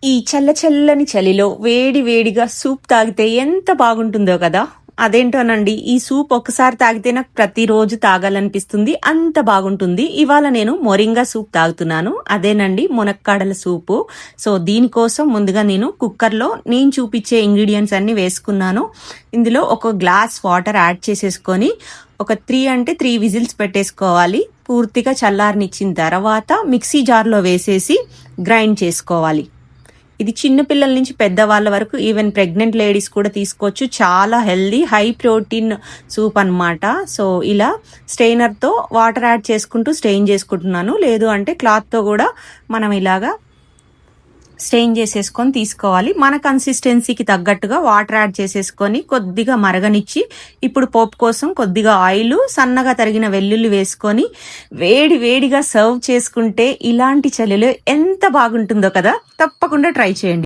ఈ చల్లని చలిలో వేడి వేడిగా సూప్ తాగితే ఎంత బాగుంటుందో కదా. అదేంటోనండి, ఈ సూప్ ఒక్కసారి తాగితే నాకు ప్రతిరోజు తాగాలనిపిస్తుంది, అంత బాగుంటుంది. ఇవాళ నేను మొరింగా సూప్ తాగుతున్నాను. అదేనండి, మునక్కాడల సూపు. సో దీనికోసం ముందుగా నేను కుక్కర్లో నేను చూపించే ఇంగ్రీడియంట్స్ అన్ని వేసుకున్నాను. ఇందులో ఒక గ్లాస్ వాటర్ యాడ్ చేసేసుకొని ఒక 3 విజిల్స్ పెట్టేసుకోవాలి. పూర్తిగా చల్లారనిచ్చిన తర్వాత మిక్సీ జార్లో వేసేసి గ్రైండ్ చేసుకోవాలి. ఇది చిన్న పిల్లల నుంచి పెద్దవాళ్ళ వరకు, ఈవెన్ ప్రెగ్నెంట్ లేడీస్ కూడా తీసుకోవచ్చు. చాలా హెల్దీ, హై ప్రోటీన్ సూప్ అన్నమాట. సో ఇలా స్ట్రెయినర్తో వాటర్ యాడ్ చేసుకుంటూ స్ట్రెయిన్ చేసుకుంటున్నాను. లేదు అంటే క్లాత్తో కూడా మనం ఇలాగా స్ట్రెయిన్ చేసేసుకొని తీసుకోవాలి. మన కన్సిస్టెన్సీకి తగ్గట్టుగా వాటర్ యాడ్ చేసేసుకొని కొద్దిగా మరగనిచ్చి, ఇప్పుడు పోపు కోసం కొద్దిగా ఆయిల్, సన్నగా తరిగిన వెల్లుల్లి వేసుకొని వేడిగా సర్వ్ చేసుకుంటే ఇలాంటి చలిలో ఎంత బాగుంటుందో కదా. తప్పకుండా ట్రై చేయండి.